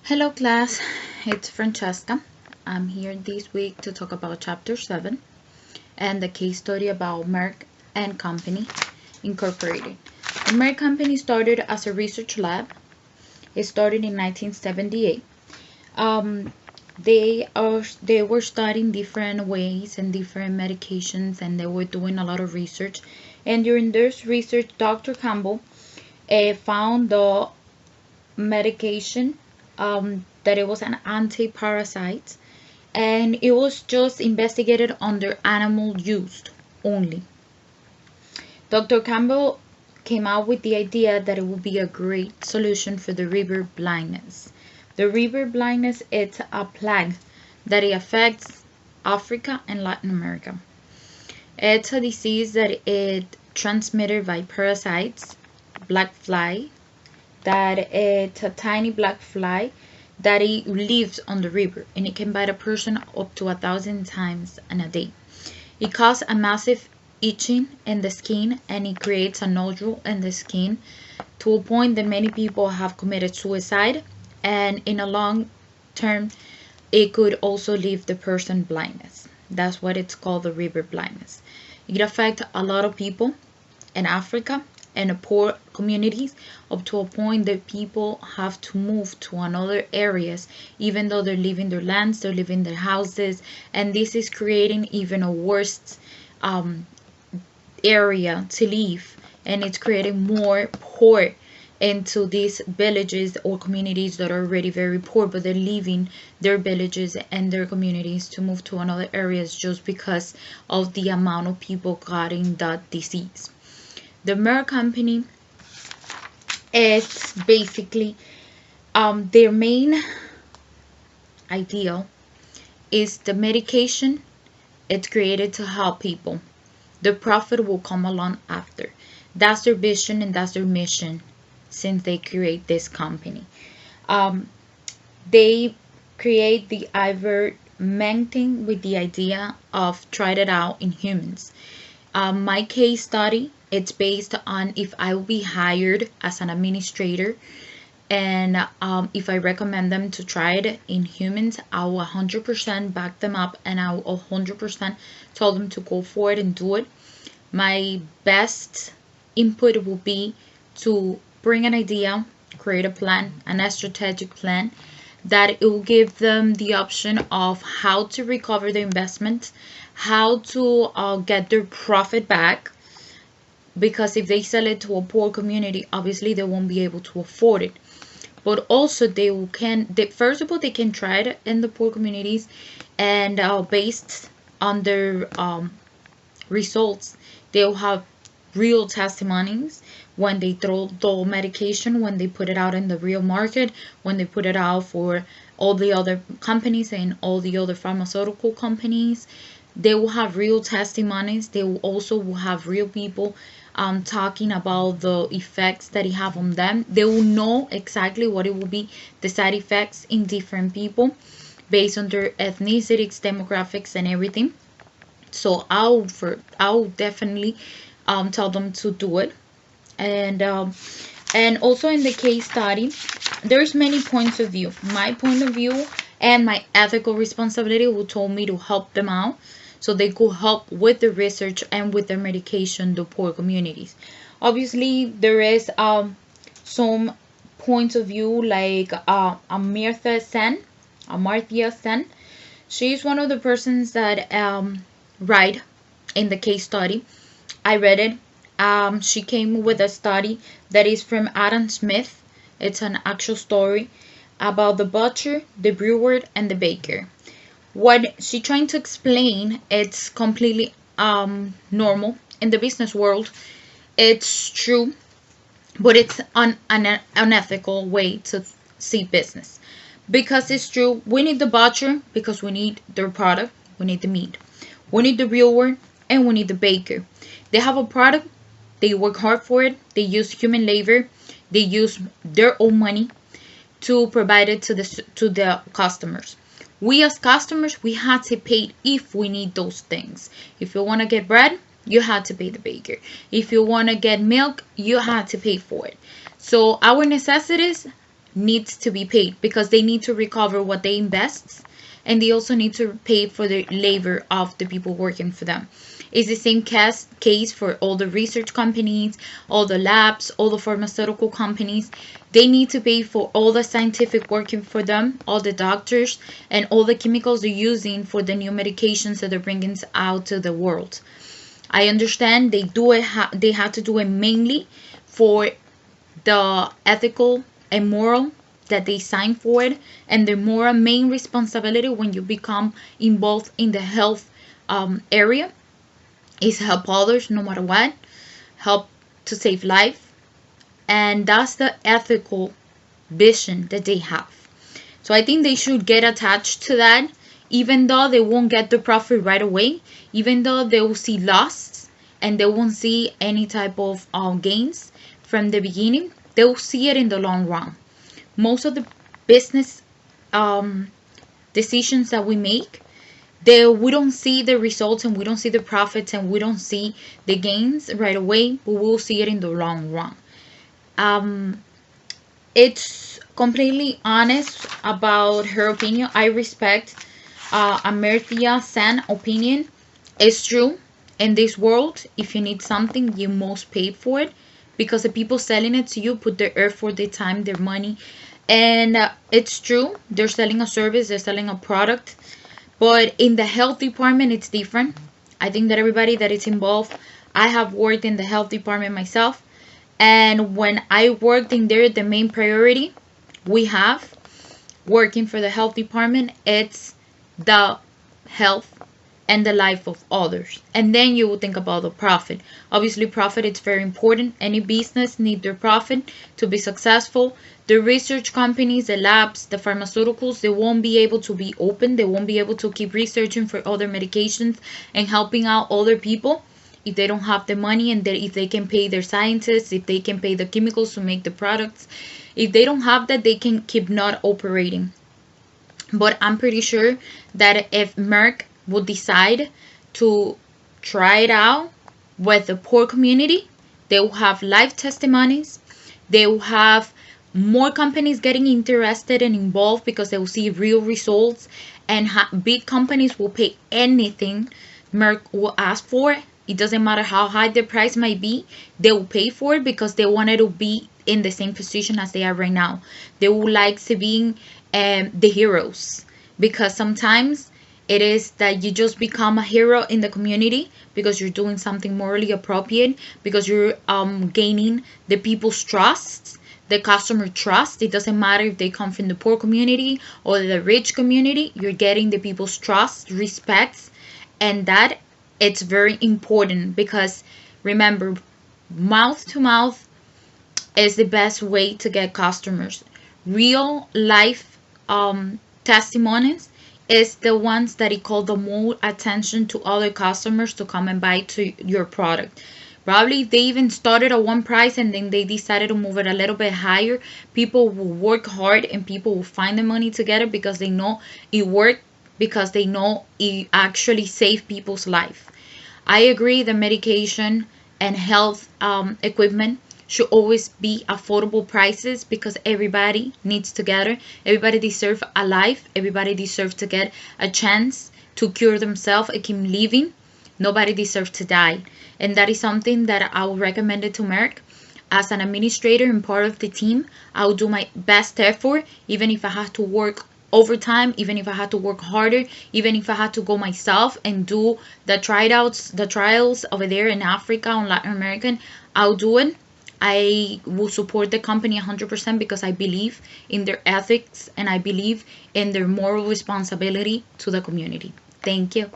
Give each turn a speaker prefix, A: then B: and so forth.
A: Hello class, it's Francesca. I'm here this week to talk about chapter 7 and the case study about Merck and Company Incorporated. The Merck Company started as a research lab. It started in 1978. They were studying different ways and different medications, and they were doing a lot of research. And during this research, Dr. Campbell found the medication that it was an anti-parasite, and it was just investigated under animal use only. Dr. Campbell came out with the idea that it would be a great solution for the river blindness. The river blindness is a plague that it affects Africa and Latin America. It's a disease that is transmitted by parasites, black fly, that it's a tiny black fly that it lives on the river, and it can bite a person up to 1,000 times in a day. It causes a massive itching in the skin, and it creates a nodule in the skin to a point that many people have committed suicide, and in a long term it could also leave the person blindness. That's what it's called, the river blindness. It affects a lot of people in Africa and poor communities, up to a point that people have to move to another areas, even though they're leaving their lands, they're leaving their houses, and this is creating even a worse area to live, and it's creating more poor into these villages or communities that are already very poor, but they're leaving their villages and their communities to move to another areas just because of the amount of people getting that disease. The Merck Company is basically their main ideal is the medication. It's created to help people. The profit will come along after. That's their vision and that's their mission since they create this company. They create the ivermectin with the idea of trying it out in humans. My case study, it's based on if I will be hired as an administrator, and if I recommend them to try it in humans, I will 100% back them up, and I will 100% tell them to go for it and do it. My best input will be to bring an idea, create a plan, a strategic plan that it will give them the option of how to recover the investment, how to get their profit back, because if they sell it to a poor community, obviously they won't be able to afford it. But also first of all, they can try it in the poor communities, and based on their results, they'll have real testimonies when they throw the medication, when they put it out in the real market, when they put it out for all the other companies and all the other pharmaceutical companies. They will have real testimonies. They will also have real people talking about the effects that it have on them. They will know exactly what it will be, the side effects in different people based on their ethnicities, demographics, and everything. So I'll definitely tell them to do it. And also in the case study, there's many points of view. My point of view and my ethical responsibility will told me to help them out, so they could help with the research and with the medication the poor communities. Obviously, there is some points of view like Amartya Sen. She's one of the persons that write in the case study. I read it. She came with a study that is from Adam Smith. It's an actual story about the butcher, the brewer, and the baker. What she's trying to explain, it's completely normal in the business world. It's true, but it's an unethical way to see business. Because it's true, we need the butcher because we need their product, we need the meat. We need the brewer, and we need the baker. They have a product, they work hard for it, they use human labor, they use their own money to provide it to the customers. We as customers, we had to pay if we need those things. If you want to get bread, you had to pay the baker. If you want to get milk, you had to pay for it. So our necessities needs to be paid because they need to recover what they invest, and they also need to pay for the labor of the people working for them. It's the same case for all the research companies, all the labs, all the pharmaceutical companies. They need to pay for all the scientific working for them, all the doctors, and all the chemicals they're using for the new medications that they're bringing out to the world. I understand they do it. They have to do it mainly for the ethical and moral that they sign for it, and the moral main responsibility when you become involved in the health area is help others no matter what, help to save life, and that's the ethical vision that they have. So I think they should get attached to that, even though they won't get the profit right away, even though they will see loss and they won't see any type of gains from the beginning. They will see it in the long run. Most of the business decisions that we make, we don't see the results and we don't see the profits and we don't see the gains right away, but we'll see it in the long run. It's completely honest about her opinion. I respect Amartya Sen's opinion. It's true. In this world, if you need something, you must pay for it, because the people selling it to you put their effort, their time, their money. And it's true. They're selling a service. They're selling a product. But in the health department, it's different. I think that everybody that is involved, I have worked in the health department myself. And when I worked in there, the main priority we have working for the health department, it's the health and the life of others. And then you will think about the profit. Obviously, profit is very important. Any business needs their profit to be successful. The research companies, the labs, the pharmaceuticals, they won't be able to be open. They won't be able to keep researching for other medications and helping out other people if they don't have the money, and if they can pay their scientists, if they can pay the chemicals to make the products. If they don't have that, they can keep not operating. But I'm pretty sure that if Merck would decide to try it out with the poor community, they will have live testimonies. They will have more companies getting interested and involved because they will see real results, and big companies will pay anything Merck will ask for. It doesn't matter how high the price might be. They will pay for it because they wanted to be in the same position as they are right now. They would like to be the heroes, because sometimes it is that you just become a hero in the community because you're doing something morally appropriate, because you're gaining the people's trust, the customer trust. It doesn't matter if they come from the poor community or the rich community. You're getting the people's trust, respect, and that it's very important, because remember, mouth to mouth is the best way to get customers. Real life testimonies is the ones that it call the more attention to other customers to come and buy to your product. Probably if they even started at one price and then they decided to move it a little bit higher, people will work hard and people will find the money together because they know it worked, because they know it actually saved people's life. I agree that medication and health equipment should always be affordable prices, because everybody needs together. Everybody deserves a life. Everybody deserves to get a chance to cure themselves and keep living. Nobody deserves to die. And that is something that I will recommend it to Merck. As an administrator and part of the team, I will do my best effort, even if I have to work overtime, even if I had to work harder, even if I had to go myself and do the trials over there in Africa and Latin America. I'll do it. I will support the company 100% because I believe in their ethics and I believe in their moral responsibility to the community. Thank you.